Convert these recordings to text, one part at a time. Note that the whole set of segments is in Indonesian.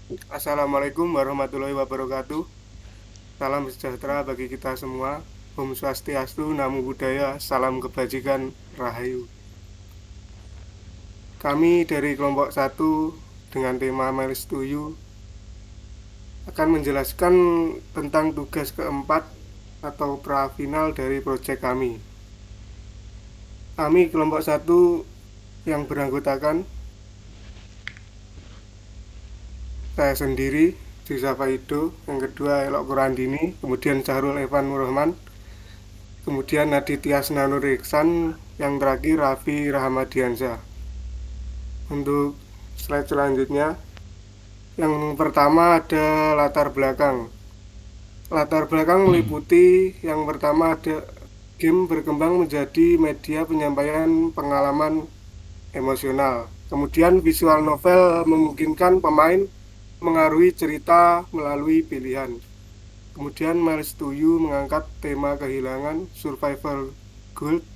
Assalamualaikum warahmatullahi wabarakatuh. Salam sejahtera bagi kita semua. Om Swastiastu, Namo Buddhaya, salam kebajikan, Rahayu. Kami dari kelompok satu dengan tema Miles to You akan menjelaskan tentang tugas keempat atau pra final dari proyek kami. Kami kelompok satu yang beranggotakan saya sendiri, Jisa Faido, yang kedua Elok Kurandini, kemudian Syahrul Evan Nurrahman, kemudian Aditya Senanur Iksan, yang terakhir Raffi Rahmadiansyah. Untuk slide selanjutnya, yang pertama ada latar belakang. Latar belakang meliputi yang pertama ada game berkembang menjadi media penyampaian pengalaman emosional. Kemudian visual novel memungkinkan pemain mengaruhi cerita melalui pilihan. Kemudian Miles to You mengangkat tema kehilangan, survival guilt,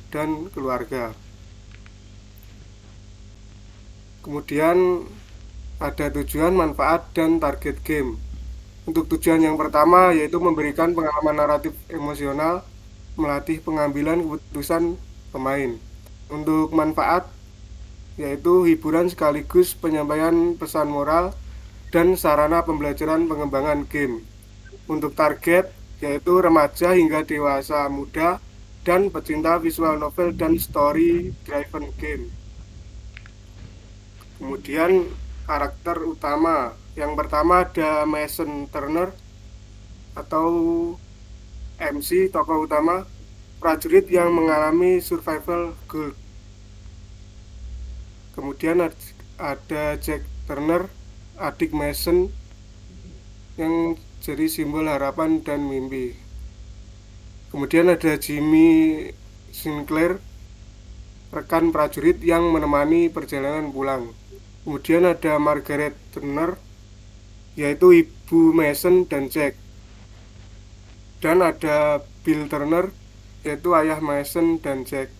dan keluarga. Kemudian ada tujuan, manfaat, dan target game. Untuk tujuan yang pertama yaitu memberikan pengalaman naratif emosional, melatih pengambilan keputusan pemain. Untuk manfaat yaitu hiburan sekaligus penyampaian pesan moral dan sarana pembelajaran pengembangan game. Untuk target yaitu remaja hingga dewasa muda dan pecinta visual novel dan story driven game. Kemudian karakter utama. Yang pertama ada Mason Turner atau MC, tokoh utama, prajurit yang mengalami survival guilt. Kemudian ada Jack Turner, adik Mason yang jadi simbol harapan dan mimpi. Kemudian ada Jimmy Sinclair, rekan prajurit yang menemani perjalanan pulang. Kemudian ada Margaret Turner, yaitu ibu Mason dan Jack. Dan ada Bill Turner, yaitu ayah Mason dan Jack.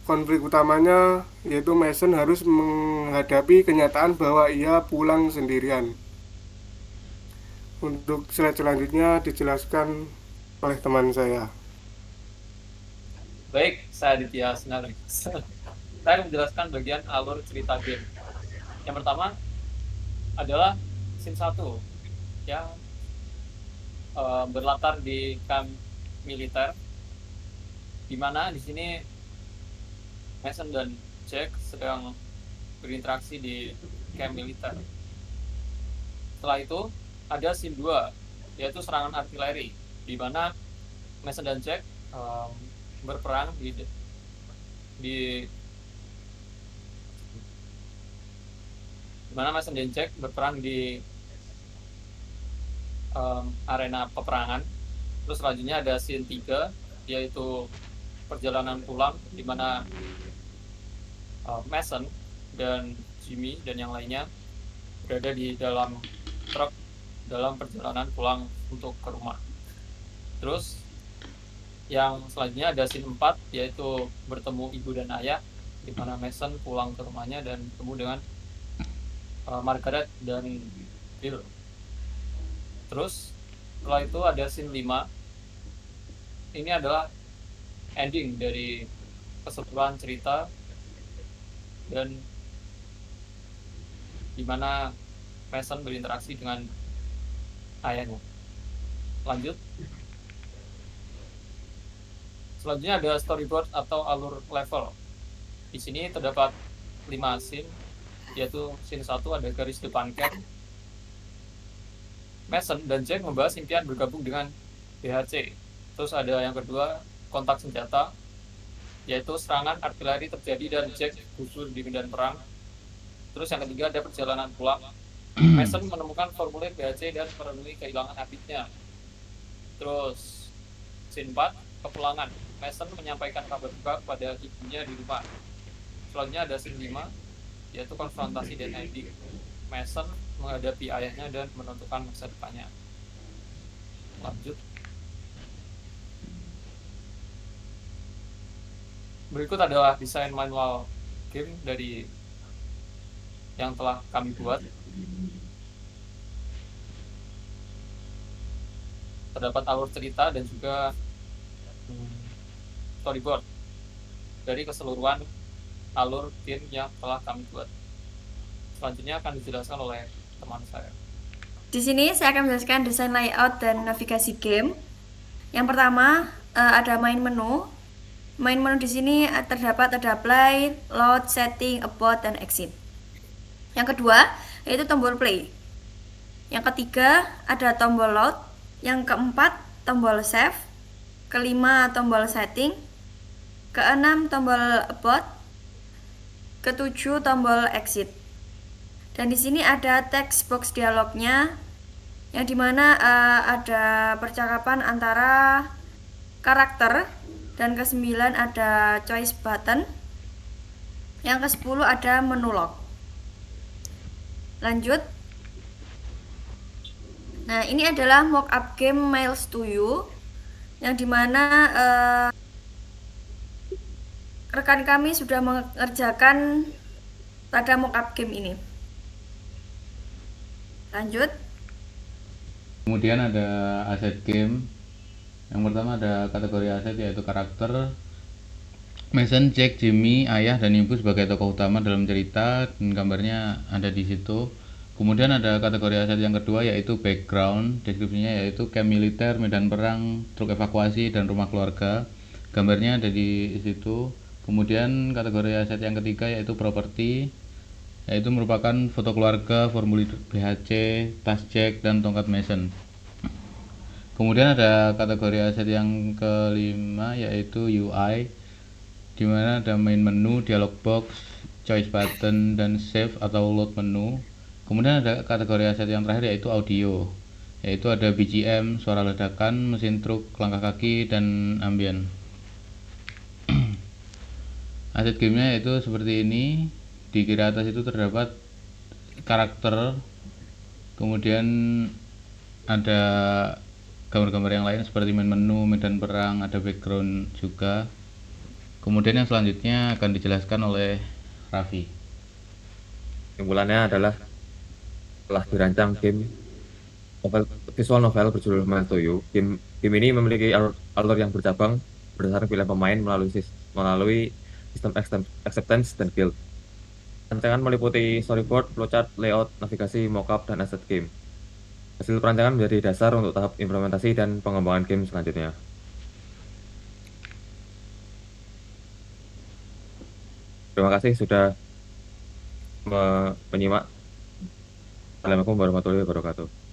Konflik utamanya yaitu Mason harus menghadapi kenyataan bahwa ia pulang sendirian. Untuk slide selanjutnya dijelaskan oleh teman saya. Baik, saya Aditya Senanur. Saya menjelaskan bagian alur cerita game. Yang pertama adalah scene 1 yang berlatar di camp militer, di mana di sini Mason dan Jack sedang berinteraksi di camp militer. Setelah itu ada scene 2 yaitu serangan artileri, di mana Mason dan Jack berperang di mana Mason dan Jack berperang di arena peperangan. Terus selanjutnya ada scene 3 yaitu perjalanan pulang, di mana Mason dan Jimmy dan yang lainnya berada di dalam truk dalam perjalanan pulang untuk ke rumah. Terus yang selanjutnya ada scene 4 yaitu bertemu ibu dan ayah, di mana Mason pulang ke rumahnya dan bertemu dengan Margaret dan Bill. Terus setelah itu ada scene 5. Ini adalah ending dari keseluruhan cerita, dan di mana Mason berinteraksi dengan ayahnya. Lanjut. Selanjutnya ada storyboard atau alur level. Di sini terdapat 5 scene, yaitu scene 1 ada garis depan camp. Mason dan Jack membahas impian bergabung dengan BHC. Terus ada yang kedua, kontak senjata, yaitu serangan artileri terjadi dan Jack gusur di medan perang. Terus yang ketiga ada perjalanan pulang. Mason menemukan formulir BHC dan merenungi kehilangan adiknya. Terus scene 4, kepulangan. Mason menyampaikan kabar duka kepada ibunya di rumah. Selanjutnya ada scene 5, yaitu konfrontasi dan ending. Mason menghadapi ayahnya dan menentukan masa depannya. Lanjut. Berikut adalah desain manual game dari yang telah kami buat. terdapat alur cerita dan juga storyboard dari keseluruhan alur game yang telah kami buat. Selanjutnya akan dijelaskan oleh teman saya. Di sini saya akan menjelaskan desain layout dan navigasi game. Yang pertama ada main menu. Main menu di sini terdapat ada play, load, setting, about, dan exit. Yang kedua yaitu tombol play. Yang ketiga ada tombol load. Yang keempat tombol save. Kelima tombol setting. Keenam tombol about. Ketujuh tombol exit. Dan di sini ada text box dialognya, yang dimana ada percakapan antara karakter. Dan ke-9 ada choice button. Yang ke-10 ada menu lock. Lanjut. Nah, ini adalah mockup game Miles to You, yang dimana rekan kami sudah mengerjakan pada mockup game ini. Lanjut. Kemudian ada aset game. Yang pertama ada kategori aset yaitu karakter. Mason, Jack, Jimmy, ayah dan ibu sebagai tokoh utama dalam cerita dan gambarnya ada di situ. Kemudian ada kategori aset yang kedua yaitu background. Deskripsinya yaitu camp militer, medan perang, truk evakuasi dan rumah keluarga. Gambarnya ada di situ. Kemudian kategori aset yang ketiga yaitu properti, yaitu merupakan foto keluarga, formulir BHC, tas Jack dan tongkat Mason. Kemudian ada kategori aset yang kelima yaitu UI, di mana ada main menu, dialog box, choice button, dan save atau load menu. Kemudian ada kategori aset yang terakhir yaitu audio, yaitu ada BGM, suara ledakan, mesin truk, langkah kaki, dan ambient. Aset gamenya yaitu seperti ini. Di kiri atas itu terdapat karakter, kemudian ada gambar-gambar yang lain seperti menu, medan perang, ada background juga. Kemudian yang selanjutnya akan dijelaskan oleh Raffi. Kesimpulannya adalah telah dirancang game visual novel berjudul Miles to You. Game ini memiliki alur yang bercabang berdasarkan pilihan pemain melalui sistem acceptance dan guild. Rancangan meliputi storyboard, flowchart, layout, navigasi, mockup, dan asset game. Hasil perancangan menjadi dasar untuk tahap implementasi dan pengembangan game selanjutnya. Terima kasih sudah menyimak. Assalamualaikum warahmatullahi wabarakatuh.